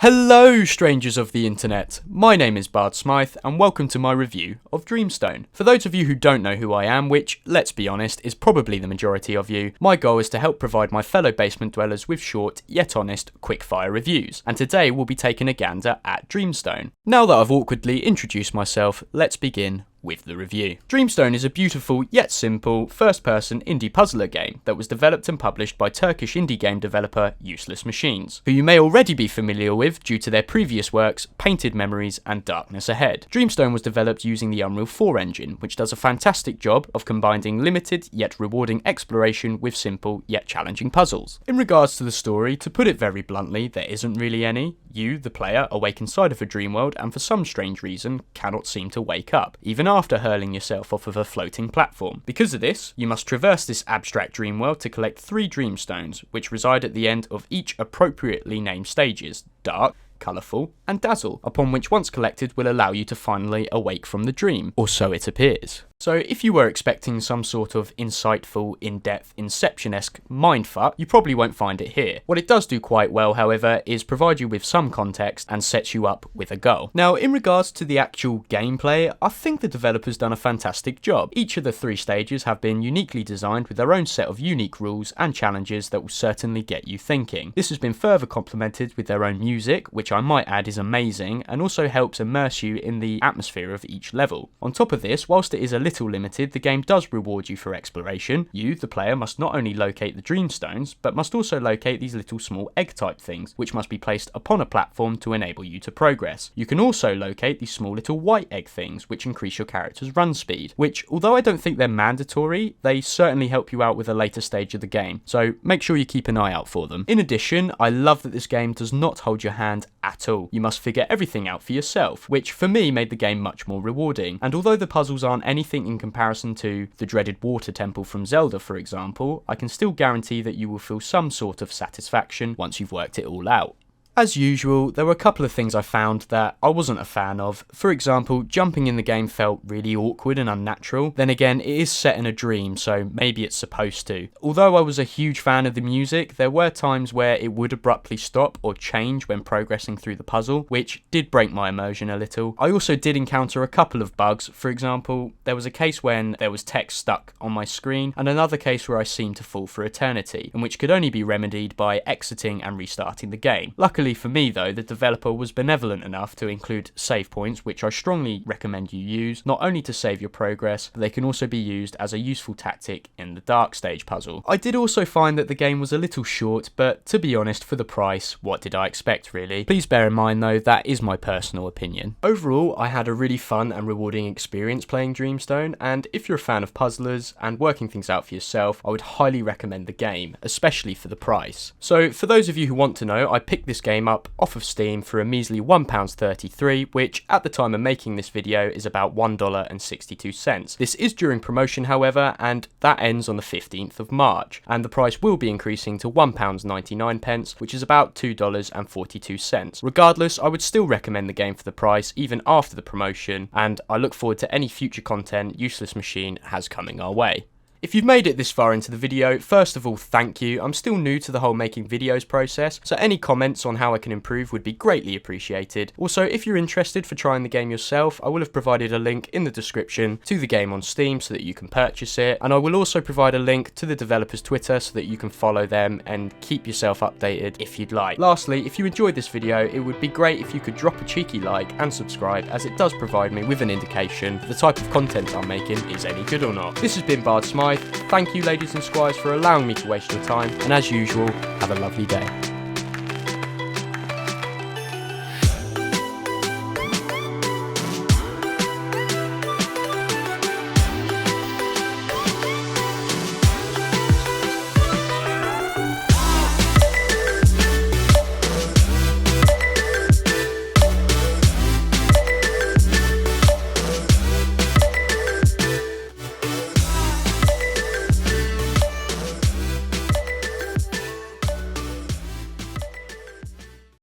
Hello, strangers of the internet. My name is Bard Smythe, and welcome to my review of Dreamstone. For those of you who don't know who I am, which, let's be honest, is probably the majority of you, my goal is to help provide my fellow basement dwellers with short, yet honest, quick-fire reviews, and today we'll be taking a gander at Dreamstone. Now that I've awkwardly introduced myself, let's begin with the review. Dreamstone is a beautiful yet simple first-person indie puzzler game that was developed and published by Turkish indie game developer Useless Machines, who you may already be familiar with due to their previous works Painted Memories and Darkness Ahead. Dreamstone was developed using the Unreal 4 engine, which does a fantastic job of combining limited yet rewarding exploration with simple yet challenging puzzles. In regards to the story, to put it very bluntly, there isn't really any. You, the player, awake inside of a dream world and for some strange reason cannot seem to wake up, even after hurling yourself off of a floating platform. Because of this, you must traverse this abstract dream world to collect 3 Dreamstones, which reside at the end of each appropriately named stages: Dark, Colourful, and Dazzle, upon which once collected will allow you to finally awake from the dream, or so it appears. So if you were expecting some sort of insightful, in-depth, Inception-esque mindfuck, you probably won't find it here. What it does do quite well, however, is provide you with some context and sets you up with a goal. Now, in regards to the actual gameplay, I think the developer's done a fantastic job. Each of the 3 stages have been uniquely designed with their own set of unique rules and challenges that will certainly get you thinking. This has been further complemented with their own music, which I might add is amazing, and also helps immerse you in the atmosphere of each level. On top of this, whilst it is a little limited, the game does reward you for exploration. You, the player, must not only locate the Dreamstones, but must also locate these little small egg-type things, which must be placed upon a platform to enable you to progress. You can also locate these small little white egg things, which increase your character's run speed, which, although I don't think they're mandatory, they certainly help you out with a later stage of the game, so make sure you keep an eye out for them. In addition, I love that this game does not hold your hand at all. You must figure everything out for yourself, which for me made the game much more rewarding, and although the puzzles aren't anything in comparison to the dreaded water temple from Zelda, for example, I can still guarantee that you will feel some sort of satisfaction once you've worked it all out. As usual, there were a couple of things I found that I wasn't a fan of. For example, jumping in the game felt really awkward and unnatural. Then again, it is set in a dream, so maybe it's supposed to. Although I was a huge fan of the music, there were times where it would abruptly stop or change when progressing through the puzzle, which did break my immersion a little. I also did encounter a couple of bugs. For example, there was a case when there was text stuck on my screen, and another case where I seemed to fall for eternity, and which could only be remedied by exiting and restarting the game. Luckily for me though, the developer was benevolent enough to include save points, which I strongly recommend you use, not only to save your progress, but they can also be used as a useful tactic in the dark stage puzzle. I did also find that the game was a little short, but to be honest, for the price, what did I expect really? Please bear in mind though, that is my personal opinion. Overall, I had a really fun and rewarding experience playing Dreamstone, and if you're a fan of puzzlers and working things out for yourself, I would highly recommend the game, especially for the price. So for those of you who want to know, I picked this game up off of Steam for a measly £1.33, which at the time of making this video is about $1.62. This is during promotion however, and that ends on the 15th of March, and the price will be increasing to £1.99, which is about $2.42. Regardless, I would still recommend the game for the price even after the promotion, and I look forward to any future content Useless Machine has coming our way. If you've made it this far into the video, first of all, thank you. I'm still new to the whole making videos process, so any comments on how I can improve would be greatly appreciated. Also, if you're interested for trying the game yourself, I will have provided a link in the description to the game on Steam so that you can purchase it, and I will also provide a link to the developer's Twitter so that you can follow them and keep yourself updated if you'd like. Lastly, if you enjoyed this video, it would be great if you could drop a cheeky like and subscribe, as it does provide me with an indication that the type of content I'm making is any good or not. This has been Bard Smythe. Thank you ladies and squires for allowing me to waste your time, and as usual, have a lovely day.